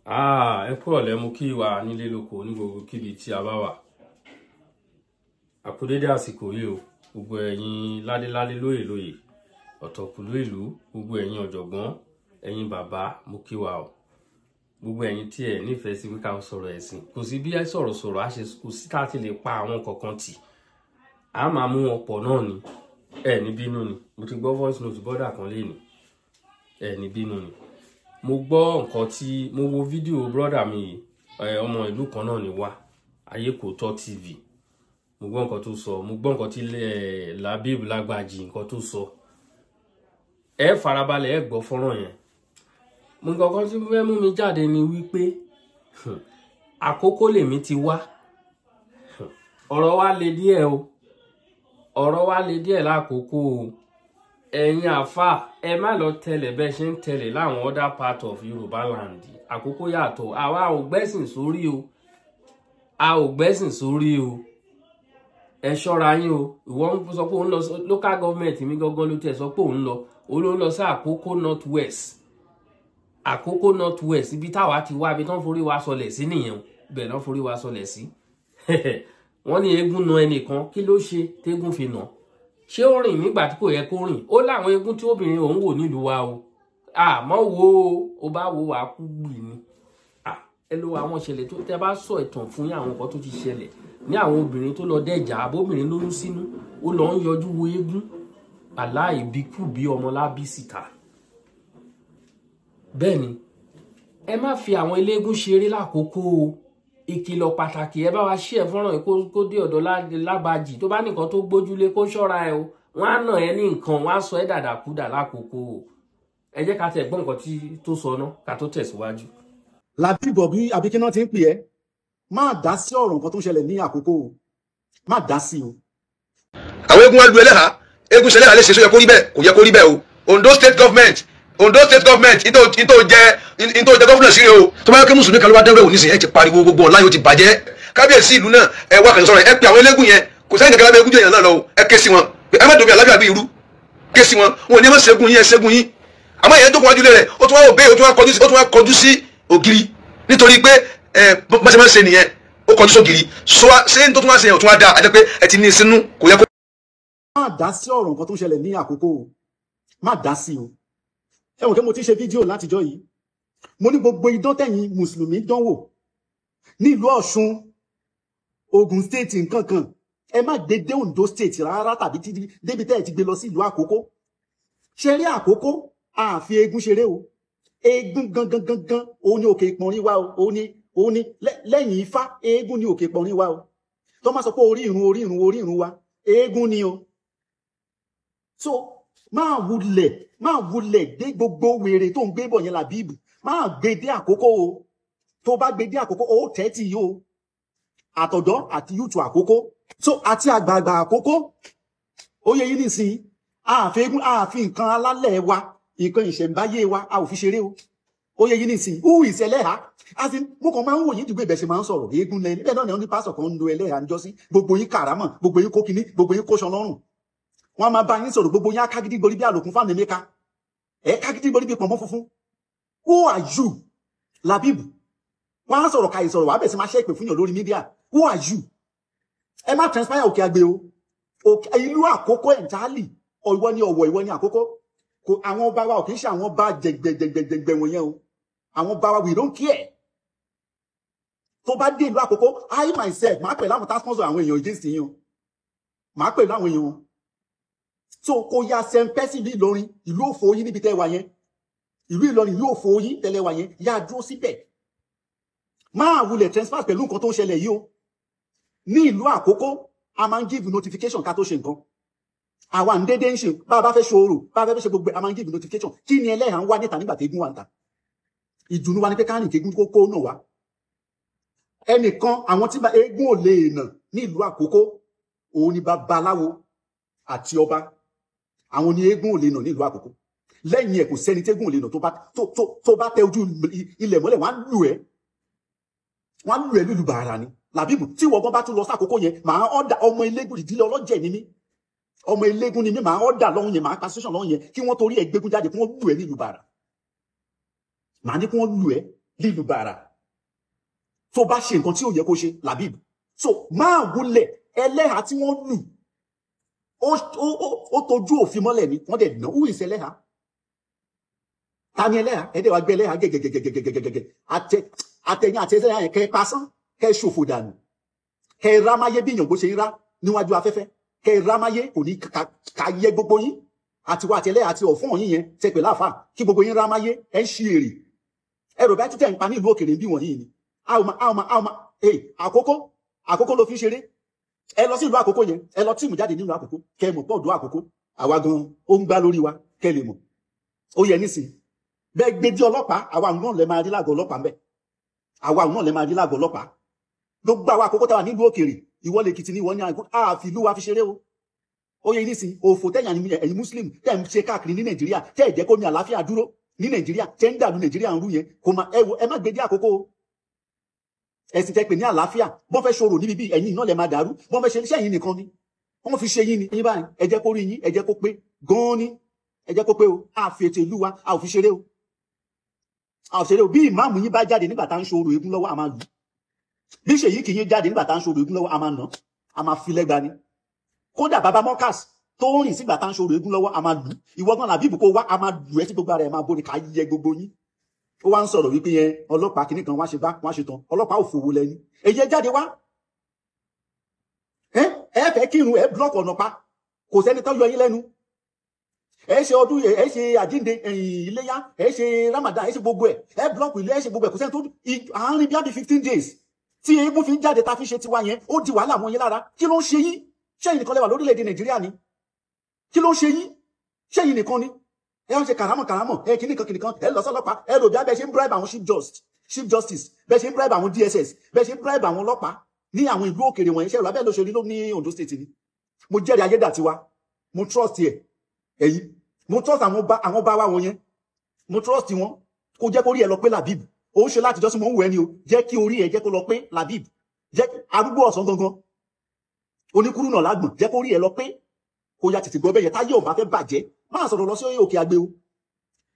Ẹ kúrọ̀lẹ́ mú kí wà nílé lóko ní gbogbo kíbi tí a bá wà. Àkúdédé àsìkò yìí o, gbogbo ẹ̀yin ládéládé lóyè lóyè, ọ̀tọ̀kùlú ìlú, gbogbo ẹ̀yin ọ̀jọ̀gbọ́n, ẹ̀yin bàbá mú kí wà o. Gbogbo ẹ̀yin tí ẹ nífẹ̀ẹ́ sí wí ká sọ̀rọ̀ ẹ̀sìn. Kò sí bí sọ̀rọ̀ á ṣe kò sí tá ti lè pa àwọn kankan tì. A máa mú wọn pọ̀ náà ni. Ẹ ní bínú ni. Mo ti gbọ́ voice note bọ́dà kan lénìí. Ẹ ní bínú ni. Mo gbọ́ nǹkan tí mo wo fídíò brother mi ọmọ ìlú kan náà ni wá Ayékòótọ́ TV. Mo gbọ́ nǹkan tó sọ, mo gbọ́ nǹkan tí Labib Lágbàjì nǹkan tó sọ. Ẹ farabalẹ̀ ẹ gbọ́ fọ́nrán yẹn. Mo nǹkan tí fẹ́ mú mi jáde ni wípé àkókò lèmi ti wá. Ọ̀rọ̀ wa le díẹ̀ o. Ọ̀rọ̀ wa le díẹ̀ lákòókò o. Ẹ̀yin àfà ẹ má lọ tẹ̀lé bẹ́ẹ̀ ṣe ń tẹ̀lé láwọn other part of Yorùbá land. Àkókò yàtọ̀. Àwa ò gbẹ́sìn sórí o. A ò gbẹ́sìn sórí o. Ẹ ṣọ́ra yín o. Ìwọ ń sọ pé òun lọ local government mi gangan ló tẹ̀ sọ pé òun lọ sí Àkókò North West. Àkókò North West ibi táwa ti wá ibi tán forí wa sọlẹ̀ sí nìyẹn. Bẹ́ẹ̀ náà forí wa sọlẹ̀ sí. Wọ́n ní eégún na ẹnìkan kí ló ṣe tégún fi nà? Ṣé ó rìn nígbà tí kò yẹ kó rìn? Ó láwọn eégún tí obìnrin òun wò nílùú wa o. Mọ́ wo o bá wo wà kú gbì ni. Ẹ lo àwọn ìṣẹ̀lẹ̀ tó tẹ́ bá sọ ìtàn fún yín àwọn nǹkan tó ti ṣẹlẹ̀ ní àwọn obìnrin tó lọ dẹ́jà abóbìnrin lóyún sínú ó lọ ń yọjú wo eégún aláìbíkú bí ọmọ lábí síta. Bẹ́ẹ̀ ni ẹ má fi àwọn eléégún ṣeré lákòókò o. Ìkìlọ̀ pàtàkì ẹ bá wa ṣí ẹ fọ́nrán kó dé ọ̀dọ̀ Lágbàjì tó bá nìkan tó gbójúlé kó ṣọ́ra ẹ o. Wọ́n á nà ẹ ní nǹkan wọ́n á sọ ẹ dàdàkúdà lákòókò o. Ẹ jẹ́ ká tẹ̀ gbọ́ nǹkan tó sọ náà ká tó tẹ̀síwájú. Labib Abíkínà ti ń pè ẹ́ má dá sí ọ̀rọ̀ nǹkan tó ń ṣẹlẹ̀ ní àkókò o má dá sí o. Àwọn eégún wa lu ẹlẹ́hà eégún ṣẹlẹ̀ alẹ́ ṣe sọ yẹ kó rí bẹ́ẹ̀ kò yẹ kó rí bẹ́ẹ̀ o. Ondo state government into jẹ gọ́fúnà sí rẹ o. Tó bá yẹ kí mùsùlùmí kan ló bá dẹ́rẹ́ òní sìn ẹ ti pariwo gbogbo ọ̀la yóò ti bàjẹ́. Kábíyèsí ìlú náà ẹ wá kàn sọ̀rọ̀ ẹ pé àwọn eléégún yẹn kò sẹ́yìn kankan lábẹ́ eégún jẹ́ èèyàn náà lọ o. Ẹ ké sí wọn ẹ má dòbí alábíà bí irú ké sí wọn wọn ò ní ẹ má ṣẹ́gun yín ẹ ṣẹ́gun yín. Àmọ́ ìyẹn tó kọ́ wájú lé rẹ̀ ó tún wá òbẹ́ ó tún wá kọjú sí ògiri nítorí pé bá ṣe máa ń ṣe nìyẹn ó kọjú sógiri ṣé n tó tún wá ṣe yẹn ò tún wá dáa àti pé ẹ ti ní sínú kò yẹ kó. má dá sí ọ̀rọ̀ nǹkan tó ń ṣẹlẹ̀ ní àkókò o má dá sí o. Ẹ̀wọ̀n kí mo ti ṣe fídíò látijọ́ yìí mo ní gbogbo idán tẹ̀yìn mùsùlùmí dánwò ní ìlú Ọ̀ṣun Ògùn state nǹkan kan ẹ má gbé dé Ondo state rárá tàbí débi tẹ́ ẹ ti gbé lọ sí ìlú Àkókò. Ṣe rí Àkókò àfi eégún ṣeré o. Eégún gangan òun ni òkè ìpọ̀nrín wa o òun ni lẹ́yìn Ifá eégún ni òkè ìpọ̀nrín wa o. Tó máa sọ pé orí ìrun wa eégún ni o. So máa wulẹ̀ dé gbogbo wèrè tó ń gbé bọ̀ yẹn Labib máa gbé dé Àkókò o. Tó bá gbé dé Àkókò ó tẹ́tì yìí o. Àtọ̀dọ́ àti yúùtù Àkókò so àti àgbààgbà Àkókò ó yẹ yín nísìnyí àfi nǹkan alálẹ̀ wa nǹkan ìṣẹ̀ǹbáyé wa a ò fi ṣeré o. Ó yẹ yín nísìnyí who is ẹlẹ́hà àti mo kàn máa ń wò yín dùgbò ìbẹ̀ṣẹ̀ máa ń sọ̀rọ̀ eégún lẹ́yìn bẹ́ẹ̀ náà ni wọ́n ní pásọ̀ kan ń lo ẹlẹ́hà níjọ́ sí gbogbo yín kàrámọ̀ gbogbo yín kó kinní gbogbo yín kó ṣan lọ́rùn. Wọ́n máa bá yín sọ̀rọ̀ gbogbo yín akágídí gborí bí àlòkùn fáàmì mẹ́ka kágídí gborí bí pọ̀nmọ́ funfun. Who are you Labib? Wọ́n á sọ̀rọ̀ kàì sọ̀rọ̀ wàá bẹ̀ sí máa ṣẹ́ ìpè fún yàn lórí mídíà. Who are you? Ẹ má transpire òkè àgbè o. Ìlú Àkókò ẹ̀ntálì ìwọ ni Ọ̀wọ̀ ìwọ ni Àkókò. Àwọn ọba wa ò kì í ṣe àwọn ọba jẹgbẹjẹgbẹjẹgbẹ wọ̀nyẹn o. Àwọn ọba wa we don't care. Tó bá dé ìlú Àkókò I myself máa pẹ̀lú àwọn task force àwọn èèyàn against yín o. Máa pẹ̀lú àwọn èèyàn wọn. So kò ya sẹ́ńpẹ́sì ní Ìlọrin ìlú òfò yín níbi tẹ́ wà yẹn. Ìlú Ìlọrin ìlú òfò yín tẹ́lẹ̀ wà yẹn yá dúró síbẹ̀. Máa wulẹ̀ transfer pẹ̀lú nǹkan tó ń ṣẹlẹ̀ yìí o. Ní ìlú Àkókò a máa ń give notification ká tó ṣe nǹkan. Àwa ń dédé ń ṣe bá a bá fẹ́ ṣòro bá a fẹ́ ṣe gbogbo a máa ń give notification kí ni ẹlẹ́hàn wá níta nígbà tẹ́gún wà ń ta. Ìdùnnú wa ni pé ká rìn kégún kókó náà wá. Ẹnìkan àwọn tí eégún ò lè nà ní ìlú Àkókò òun ni babaláwo àti ọba àwọn ni eégún ò lè nà ní ìlú Àkókò. Lẹ́yìn ẹ̀ kò sẹ́ni tẹ́gún ò lè nà tó bá tẹ ojú ilẹ̀ mọ́lẹ̀ wọ́n á lù ẹ́ lùlù bàrà ni. Labib tí wọ́n bá tún lọ sí Àkókò yẹn máa ọ́dà ọmọ eléégún ìdílé ọlọ́jẹ̀ ni mí ọmọ eléégún ni mí máa ọ́dà lọ́hùn yẹn máa pa station lọ́hùn yẹn kí wọ́n torí ẹ̀ gbégún jáde kí wọ́n lù ẹ́ nílùú bàrà. Màá ní kí wọ́n lù ẹ́ lílù bàrà tó bá ṣe nǹkan tí ò yẹ kó ṣe Labib. So máa wulẹ̀ ẹlẹ́hà tí wọ́n lù ó tojú òfin mọ́lẹ̀ ni wọ́n dẹ̀ náà wúyìí sí ẹlẹ́hà. Ta ni ẹlẹ́hà? Ẹ̀dẹ̀ wa gbé ẹlẹ́hà gẹ́gẹ́gẹ́gẹ́gẹ́gẹ́ àtẹ̀yìn àti ẹsẹ̀ yẹn kẹ́ pasán kẹ́ ṣòfò dànù kẹ́ rámáyé bí ìyàngbó ṣe ń rá níwájú afẹ́fẹ́ kẹ́ rámáyé kò ní ká yẹ gbogbo yín àti wa àti ẹlẹ́hà àti ọ̀fọ́n yín yẹn tẹ pè láàfà kí gbogbo yín rámáyé ẹ̀ ń ṣí èrè ẹ̀rọ bá títẹ̀ ń pa ní ìlú òkèrè bí wọ̀nyí ni àkókò ló fi ṣeré ẹ lọ sí ìlú àkókò yẹn ẹ lọ tíìmù jáde nínú àkókò kẹ́ mọ̀ pọ̀ ọ̀dọ́ àkókò àwa gan ó ń gbá lórí wa kẹ́ lè mọ̀ ó yẹ nísìnyí bẹ́ẹ̀ gbé dí ọlọ́pàá àwa náà lè máa rí lágọ̀ọ́ ọlọ́pàá ńbẹ̀ àwa náà lè máa rí lágọ̀ọ́ ọlọ́pàá gbogbo àwa àkókò táwa nílùú òkèrè ìwọ lè Èkìtì ní ìwọ ní àfìlú wa fi ṣeré o ó yẹ nísìnyí òfò tẹ̀yàn ẹ̀yin muslim tẹ̀ ń ṣe káàkiri ní Nàìjíríà tẹ̀ ẹ̀ jẹ́ kó mi àlàáfíà dúró ní Nàìjíríà tẹ̀ ń dàlú Nàìjíríà ń rú yẹn kò má ẹ má gbé dí àkókò o ẹ̀sìn tẹ́ pè ní àlàáfíà bọ́n fẹ́ ṣòro níbi bí ẹ̀yin náà lè máa dàrú bọ́n fẹ́ ṣe iṣẹ́ yín nìkan ni wọ́n fi ṣe yín ni yín báyìí ẹ jẹ́ kó rí yín ẹ jẹ́ kó pé gan-an ni ẹ jẹ́ kó pé o a fi ètò ìlú wa a ò fi ṣeré o a ò ṣeré o bí ìmáàmù yín bá jáde nígbà tá ń ṣòro eégún lọ́wọ́ a máa lù bí ṣèyí kì í jáde nígbà tá ń ṣòro eégún lọ́wọ́ a máa nà a máa fi lẹ́gba ni kódà bàbá mọ́kàs tó ń rìn sígbà tá ń ṣòro eégún lọ́wọ́ a máa lù ìwọ gan Làbíbù kó wá a máa lù ẹ́ tí gbogbo ara ẹ̀ máa bóni ká yẹ gbogbo yín ó wá ń sọ̀rọ̀ wípé yẹn ọlọ́pàá kìíní kan wá ṣe bá wá ṣe tán ọlọ́pàá ò fòwò lẹ́yìn èyí ẹ jáde wá ẹ fẹ́ kírun ẹ blọọkì ọ̀nà pa kò sẹ́ni tó yọ yín lẹ́nu ẹ ṣe ọdún ẹ ṣe àjínde iléyá ẹ ṣe Ramadan ẹ ṣe gbogbo ẹ blọọkì ilé ẹ ṣe gbogbo ẹ kò sẹ́ni tó àárín bí i 15 days tí eégún fi ń jáde ta fi ṣe tiwa yẹn ó di wàhálà mọ́ yín lára kí ló ń ṣe yín ṣẹ́yìn nìkan lẹ́wà lórílẹ̀‐èdè Nàìjíríà ni kí ló ń ṣe yín ṣẹ́yìn nìkan ni ẹ ń ṣe kàrámọ̀ ẹ kìnnìkan ẹ lọ sọ́lọ́pàá ẹ rò bí abẹ́ ṣe ń bribe àwọn chief justice bẹ́ẹ̀ ṣe ń bribe àwọn DSS bẹ́ẹ̀ ṣe ń bribe àwọn ọlọ́pàá ní àwọn ìlú òkèèrè wọ̀nyí ṣẹ́rù abẹ́ lóṣèlú ló ní Ondo State ni mo jẹ́rìí ayédàtiwa mo trust ẹ̀ ẹ̀yìn mo trust àwọn bá wa wọn yẹn mo trust wọn kó jẹ́ kó rí ẹ lọ pé Labib ó ń ṣe láti jọ́sí mo ń wù ẹ́ ni o jẹ́ kí orí ẹ jẹ́ kó lọ pé Labib jẹ́ arúgbó ọ̀sán gangan oníkúrú náà lágbọ̀n jẹ́ kó rí ẹ lọ pé kó ya tètè gbọ́ bẹ́yẹ táyé ò bá fẹ́ bàjẹ́ máa sọ̀rọ̀ lọ sí òkè àgbé o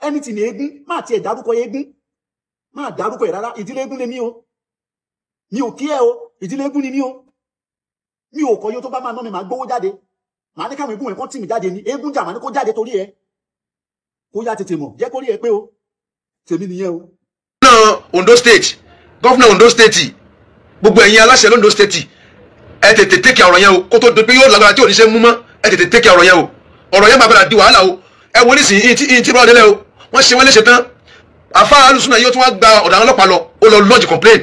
ẹni tí ní eégún máa tiẹ̀ dárúkọ eégún máa dárúkọ ẹ̀ rárá ìdílé eégún lé mí o mi ò kí ẹ o ìdílé eégún ni mí o mi ò kọyọ tó bá máa ná mi máa gbówó jáde màá ní káwọn eégún ẹ̀ kán tì mí jáde ní eégún jà màá ní kó jáde torí ẹ kó ya tètè mọ̀ jẹ́ kó rí ẹ pé o tèmi nìyẹn o. Ondo State gọ́fúnà Ondo State gbogbo ẹ̀yin aláṣẹ l'Ondo State ẹ tètè tẹ́kì ọ̀rọ̀ yẹn o kó tó di pé yóò lágbára tí ò ní ṣe mú mọ́ ẹ tètè tẹ́kì ọ̀rọ̀ yẹn o ọ̀rọ̀ yẹn máa padà di wàhálà o ẹ wo nísìnyí yìí tí bọ́lá délẹ̀ o wọ́n ṣe wọ́n léṣe tán àfa alùsùn náà yóò tún wá gba ọ̀dọ̀ àwọn ọlọ́pàá lọ ó lọ lodge complain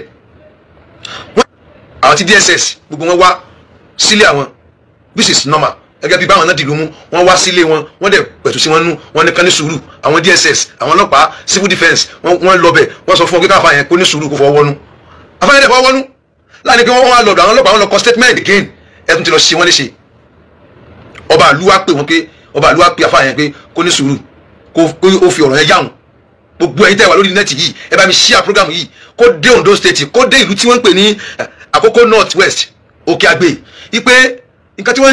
àwọn ti DSS gbogbo wọn wá sílé àwọn this is normal gẹ́gẹ́ bí báwọn náà dìlú mú wọ́n wá sílé wọn wọ́n dẹ̀ pẹ̀tù sí wọn nú wọ́n ní ká ní sùúrù àwọn DSS àwọn ọlọ́pàá civil defence wọ́n lọ bẹ̀ wọ́n sọ fún wọn kí káfà yẹn kó ní sùúrù kó fọwọ́ wọnú àfa yẹn dẹ̀ fọwọ́ wọnú láàrin kí wọ́n wá lọ́dọ̀ àwọn ọlọ́pàá wọn lọ kọ statement again ẹ̀tún ti lọ ṣe wọ́n léṣe ọba àlúwà pè wọ́n pé ọba àlúwà pè àfa yẹn pé kó ní sùúrù kó fi ọ̀rọ̀ yẹn yáhùn gbogbo ẹ̀yin tẹ́ wà lórí nẹ́ẹ̀tì yìí ẹ bá mi share program yìí kó dé Ondo State kó dé ìlú tí wọ́n ń pè ní Àkókò North West Òkè Àgbè ipe nǹkan tí wọ́n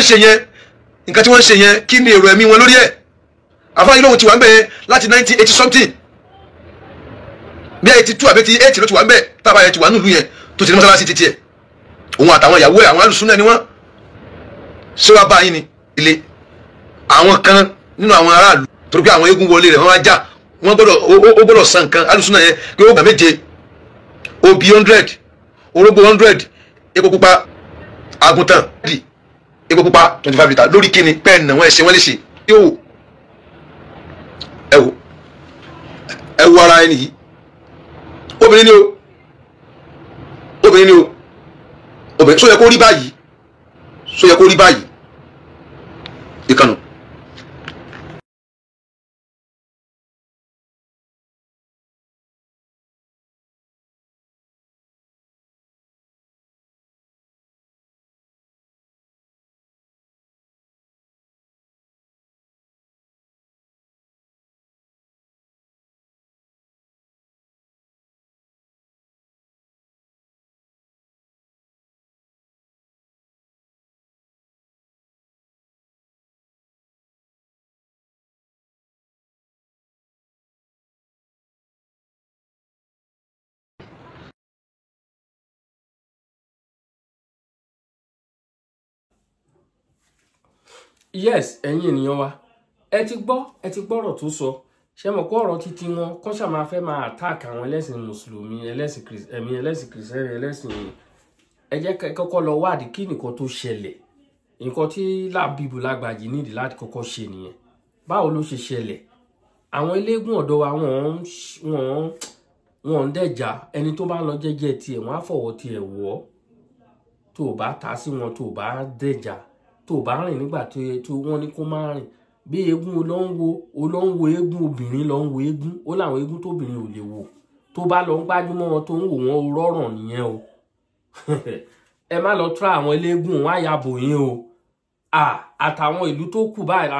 ń ṣe yẹn kí ni èrò ẹ̀mí wọn lórí ẹ̀ àfáàyè lóhun ti wà ń bẹ̀ láti 1980 something bí 82 àbí 88 ló ti wà ń bẹ̀ tábà yẹn ti wà nílùú yẹn tó ti ní mọ́sálásí títí ẹ̀ òun àtàwọn ìyàwó ẹ̀ àwọn alùsùn náà ni wọ́n ṣé wàá bá yín ni ilé àwọn kan nínú àwọn aráàlú torí pé àwọn eégún wọlé rẹ̀ wọ́n wá já wọ́n gbọ́dọ̀ san nǹkan alùsùn náà yẹn pé ó gbà méje obì 100 orógbó 100 epo pupa àgùntàn epo pupa 25 litre lórí kíni pẹ́ẹ́nì náà wọ́n ẹ̀ṣẹ̀ wọ́n lè ṣe yóò ẹ wo ara ẹni yìí obìnrin ni o obìnrin sọ yẹ kó rí báyìí ìkànnì. yes ẹ̀yin ènìyàn wa ẹ ti gbọ́rọ̀ tó sọ ṣé mọ̀ kó ọ̀rọ̀ títí wọn kó ṣá máa fẹ́ máa attack àwọn ẹlẹ́sìn mùsùlùmí ẹlẹ́sìn kìrìsìtẹ́nì ẹlẹ́sìn ẹ jẹ́ kọ́kọ́ lọ wádìí kí nìkan tó ṣẹlẹ̀ nǹkan tí Labeeb Lagbaji nídìí láti kọ́kọ́ ṣe nìyẹn báwo ló ṣe ṣẹlẹ̀ àwọn eléégún ọ̀dọ́ wa wọ́n ń dẹ̀jà ẹni tó bá lọ jẹ́jẹ́ tiẹ̀ wọ́n á fọwọ́ tiẹ̀ wọ́ tó bá ta sí wọn tó bá dẹ̀jà tó bá rìn nígbà tó wọ́n ní kó má rìn bí eégún olóńwo eégún obìnrin lọ ń wo eégún ó láwọn eégún tóbìnrin ò lè wò tó bá lọ ń gbájúmọ́ wọn tó ń wò wọ́n rọrùn nìyẹn o ẹ má lọ tra àwọn eléégún wọn àyàbò yín o àtàwọn ìlú tó kù báyìí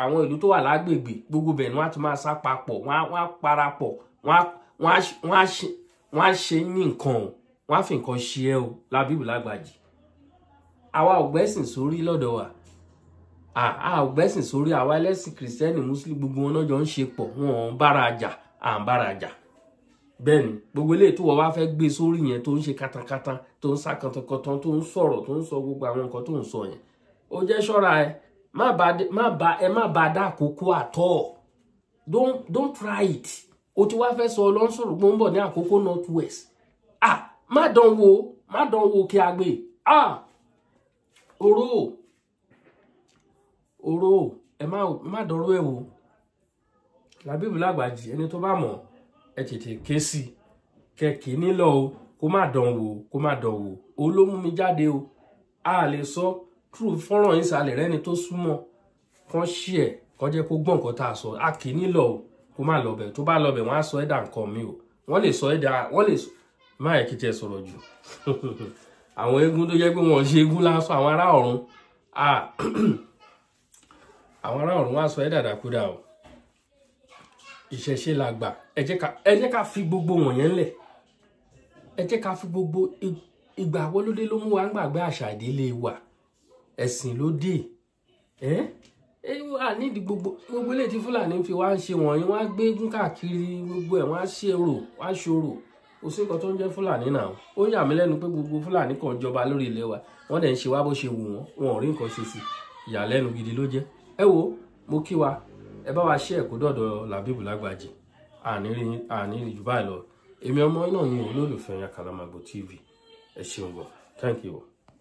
àwọn ìlú tó wà lágbègbè gbogbo bẹ̀ ni wọ́n á ti máa sá papọ̀ wọ́n á parapọ̀ wọ́n á ṣe ní nǹkan o wọ́n á fi nǹkan ṣe ẹ́ o Labeeb Lagbaji àwa ọ̀gbẹ́sìn sórí lọ́dọ̀ wa ọ̀gbẹ́sìn sórí àwa ẹlẹ́sìn kìrìsìtẹ́nì mùsùlùmí gbogbo wọn náà jọ ń ṣe pọ̀ wọn ń bára jà à ń bára jà bẹ́ẹ̀ ni gbogbo eléyìí tó wọ́n wá fẹ́ gbé sórí yẹn tó ń ṣe katakata tó ń sá kantankantan tó ń sọ̀rọ̀ tó ń sọ gbogbo àwọn nǹkan tó ń sọ yẹn ó jẹ́ ṣọ́ra ẹ má bá dá àkókò àtọ́ don't try it o ti wá fẹ́ sọ ọlọ́sọ̀rọ̀ gbọ́nbọ̀ ní àkókò north west má dán wo kí a gbé oró ẹ má dọ̀rọ̀ ẹ̀ wò Labeeb Lagbaji ẹni tó bá mọ̀ ẹ tètè ké sí kẹkì nílọ o kó má dán wò ó ló mú mi jáde o a lè sọ true fọ́nrán ìsàlẹ̀ rẹ́ni tó súnmọ́ kan ṣí ẹ̀ kó jẹ́ kó gbọ́n nǹkan tá a sọ a kì í nílọ o kó má lọ bẹ̀ tó bá lọ bẹ̀ wọ́n á sọ ẹ̀dà nǹkan mi o wọ́n lè sọ ẹ̀dà wọ́n lè má yẹ kí tiẹ̀ sọ̀rọ̀ jù àwọn eégún tó jẹ́ pé wọ́n ṣe eégún lásán àwọn ará ọ̀run àwọn ará ọ̀run wá sọ ẹ̀dà dàkúdà o ìṣẹ̀ṣe la gbà ẹ jẹ́ ká fi gbogbo wọ̀nyẹn lẹ̀ ẹ jẹ́ ká fi gbogbo ìgbà wọlódé ló mú wa ń gbàgbé àṣà ìdílé wa ẹ̀sìn ló dé wà nídìí gbogbo ilé tí Fúlàní fi wá ń ṣe wọ̀nyí wọ́n á gbé eégún káàkiri gbogbo ẹ̀ wọ́n á ṣòro kò sí nǹkan tó ń jẹ́ Fúlàní náà ó yà mí lẹ́nu pé gbogbo Fúlàní kan jọba lórí ilẹ̀ wa wọ́n dẹ̀ ń ṣe wá bó ṣe wù wọ́n ò rí nǹkan ṣe sí ìyàlẹ́nu gidi ló jẹ́ ẹ wo mo kí wa ẹ bá wa ṣe ẹ̀kọ́ dọ̀dọ̀ Labeeb Lagbaji àní jù báyìí lọ èmi ọmọ náà ni olólùfẹ́ Yakalamogo TV ẹ ṣeun gan thank you.